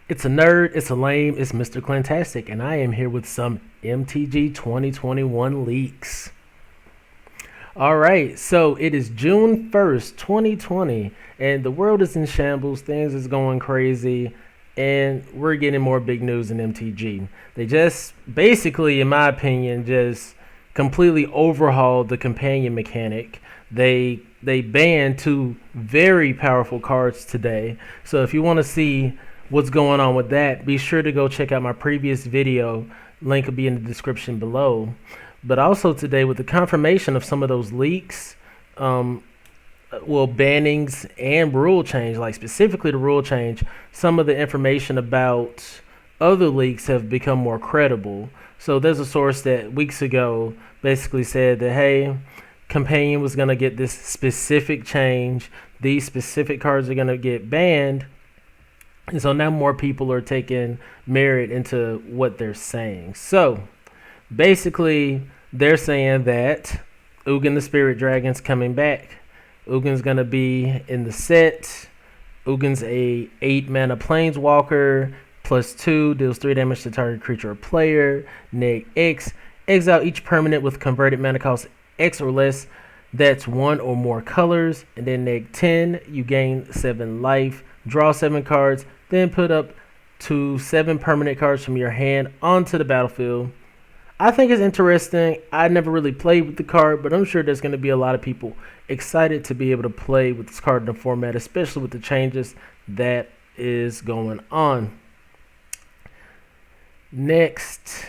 It's a nerd, it's a lame, it's Mr. Clintastik, and I am here with some MTG 2021 leaks. Alright, so it is June 1st, 2020, and the world is in shambles, things is going crazy, and we're getting more big news in MTG. They just, basically, in my opinion, just completely overhauled the companion mechanic. They banned two very powerful cards today, so if you want to see what's going on with that, be sure to go check out my previous video. Link will be in the description below. But also today, with the confirmation of some of those leaks, bannings and rule change, like specifically the rule change, some of the information about other leaks have become more credible. So there's a source that weeks ago basically said that, hey, Companion was going to get this specific change. These specific cards are going to get banned. And so now more people are taking merit into what they're saying. So basically, they're saying that Ugin the Spirit Dragon's coming back. Ugin's going to be in the set. Ugin's a 8-mana Planeswalker, +2, deals 3 damage to target creature or player. Neg X, exile each permanent with converted mana cost X or less. That's 1 or more colors. And then neg 10, you gain 7 life. Draw 7 cards. Then put up to 7 permanent cards from your hand onto the battlefield. I think it's interesting. I never really played with the card, but I'm sure there's going to be a lot of people excited to be able to play with this card in the format, especially with the changes that is going on. Next,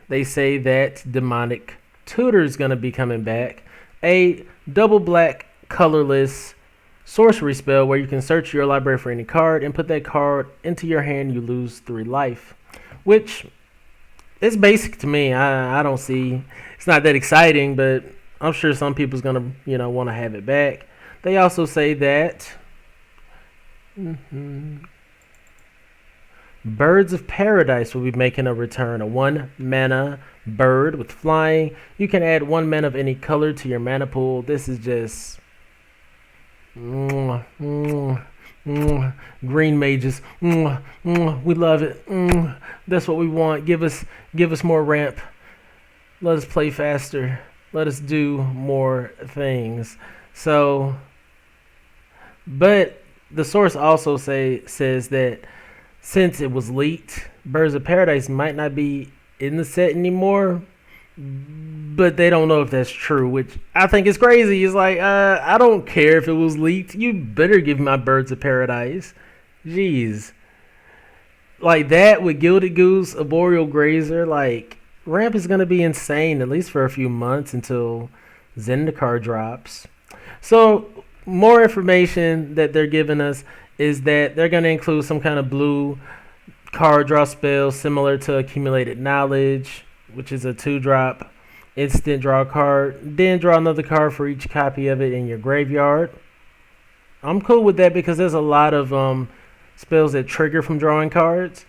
they say that Demonic Tutor is going to be coming back. A double black, colorless sorcery spell where you can search your library for any card and put that card into your hand. You lose 3 life, which is basic to me. I don't see, it's not that exciting, but I'm sure some people's gonna want to have it back. They also say that Birds of Paradise will be making a return. A 1-mana bird with flying. You can add 1 mana of any color to your mana pool. This is just green mages. We love it. That's what we want. Give us more ramp. Let us play faster. Let us do more things. So, but the source also says that since it was leaked, Birds of Paradise might not be in the set anymore. But they don't know if that's true, which I think is crazy. It's like, I don't care if it was leaked. You better give me my Birds of Paradise. Jeez. Like that with Gilded Goose, Arboreal Grazer, like, ramp is going to be insane, at least for a few months until Zendikar drops. So, more information that they're giving us is that they're going to include some kind of blue card draw spell similar to Accumulated Knowledge, which is a 2-drop instant draw a card, then draw another card for each copy of it in your graveyard. I'm cool with that because there's a lot of spells that trigger from drawing cards.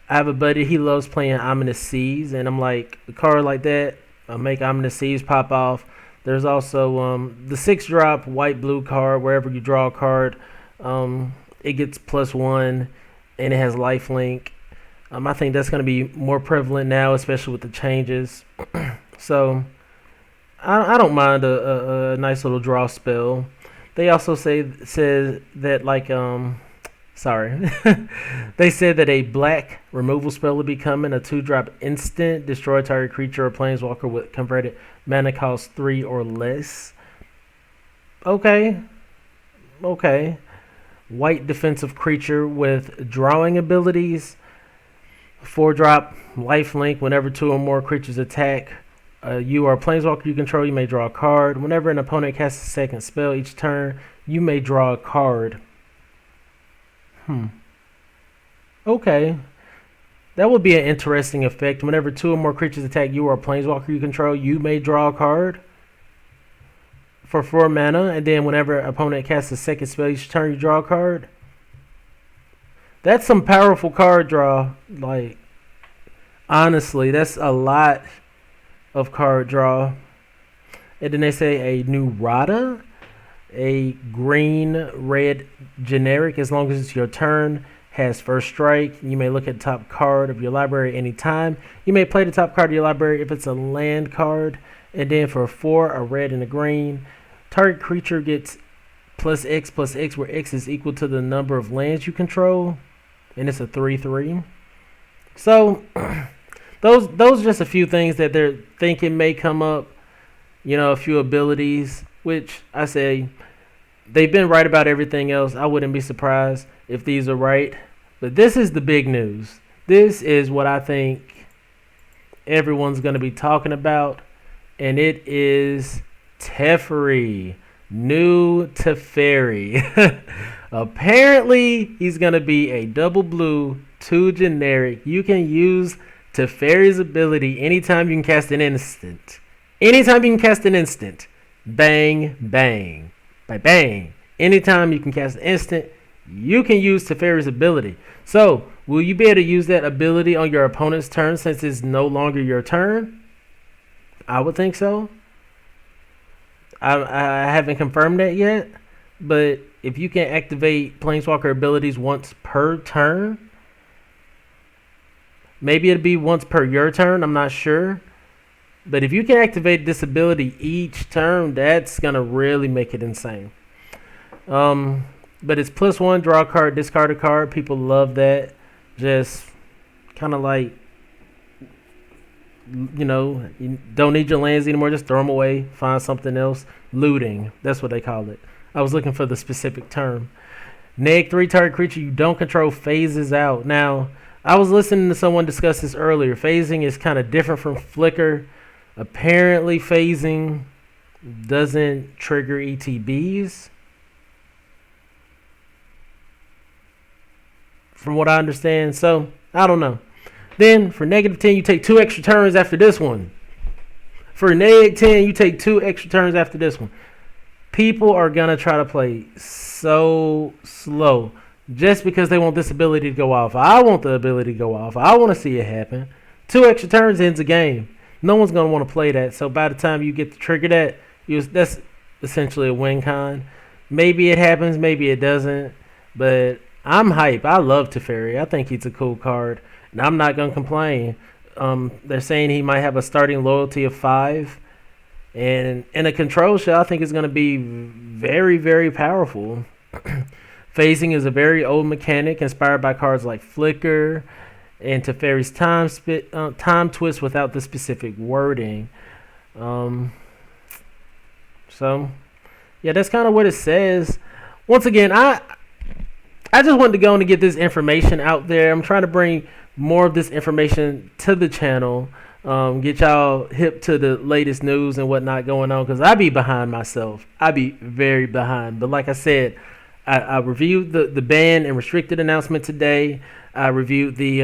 I have a buddy, he loves playing Ominous Seas, and I'm like, a card like that, I'll make Ominous Seas pop off. There's also the 6-drop white-blue card, wherever you draw a card, it gets +1, and it has lifelink. I think that's going to be more prevalent now, especially with the changes. So, I don't mind a nice little draw spell. They also said that, like, they said that a black removal spell will be coming, a 2-drop instant, destroy target creature or planeswalker with converted mana cost 3 or less. Okay. White defensive creature with drawing abilities. 4-drop lifelink. Whenever 2 or more creatures attack you or a planeswalker you control, you may draw a card. Whenever an opponent casts a second spell each turn, you may draw a card. Okay. That would be an interesting effect. Whenever 2 or more creatures attack you or a planeswalker you control, you may draw a card for 4 mana. And then whenever an opponent casts a second spell each turn, you draw a card. That's some powerful card draw. Like, honestly, that's a lot of card draw. And then they say a new Rada, a green-red generic, as long as it's your turn, has first strike. You may look at the top card of your library anytime. You may play the top card of your library if it's a land card. And then for 4, a red and a green, target creature gets +X, where X is equal to the number of lands you control. And it's a 3/3. So those are just a few things that they're thinking may come up. You know, a few abilities, which I say they've been right about everything else. I wouldn't be surprised if these are right. But this is the big news. This is what I think everyone's going to be talking about. And it is Teferi. New Teferi. Apparently, he's going to be a double blue, 2 generic. You can use Teferi's ability anytime you can cast an instant. Anytime you can cast an instant. Bang, bang. Bang, bang. Anytime you can cast an instant, you can use Teferi's ability. So, will you be able to use that ability on your opponent's turn since it's no longer your turn? I would think so. I haven't confirmed that yet, but if you can activate Planeswalker abilities once per turn, maybe it'd be once per your turn, I'm not sure. But if you can activate this ability each turn, that's going to really make it insane. But it's +1, draw a card, discard a card. People love that. Just kind of like, you know, you don't need your lands anymore. Just throw them away. Find something else. Looting. That's what they call it. I was looking for the specific term. -3, target creature you don't control phases out. Now, I was listening to someone discuss this earlier. Phasing is kind of different from Flicker. Apparently, phasing doesn't trigger ETBs. From what I understand. So, I don't know. Then, for -10, you take 2 extra turns after this one. For -10, you take 2 extra turns after this one. People are going to try to play so slow just because they want this ability to go off. I want the ability to go off. I want to see it happen. 2 extra turns ends a game. No one's going to want to play that. So by the time you get to trigger that, that's essentially a win con. Maybe it happens, maybe it doesn't. But I'm hype. I love Teferi. I think he's a cool card. And I'm not going to complain. They're saying he might have a starting loyalty of 5. And in a control shell, I think it's going to be very, very powerful. Phasing is a very old mechanic inspired by cards like Flicker and Teferi's time twist without the specific wording. So, yeah, that's kind of what it says. Once again, I just wanted to go and get this information out there. I'm trying to bring more of this information to the channel. Get y'all hip to the latest news and whatnot going on, because I be behind myself. I be very behind. But like I said, I reviewed the ban and restricted announcement today. I reviewed the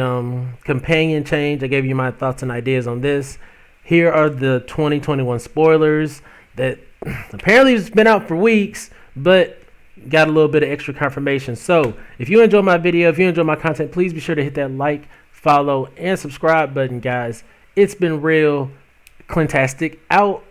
companion change. I gave you my thoughts and ideas on this. Here are the 2021 spoilers that apparently has been out for weeks, but got a little bit of extra confirmation. So if you enjoy my video, if you enjoy my content, please be sure to hit that like, follow, and subscribe button, guys. It's been real. Clintastik out.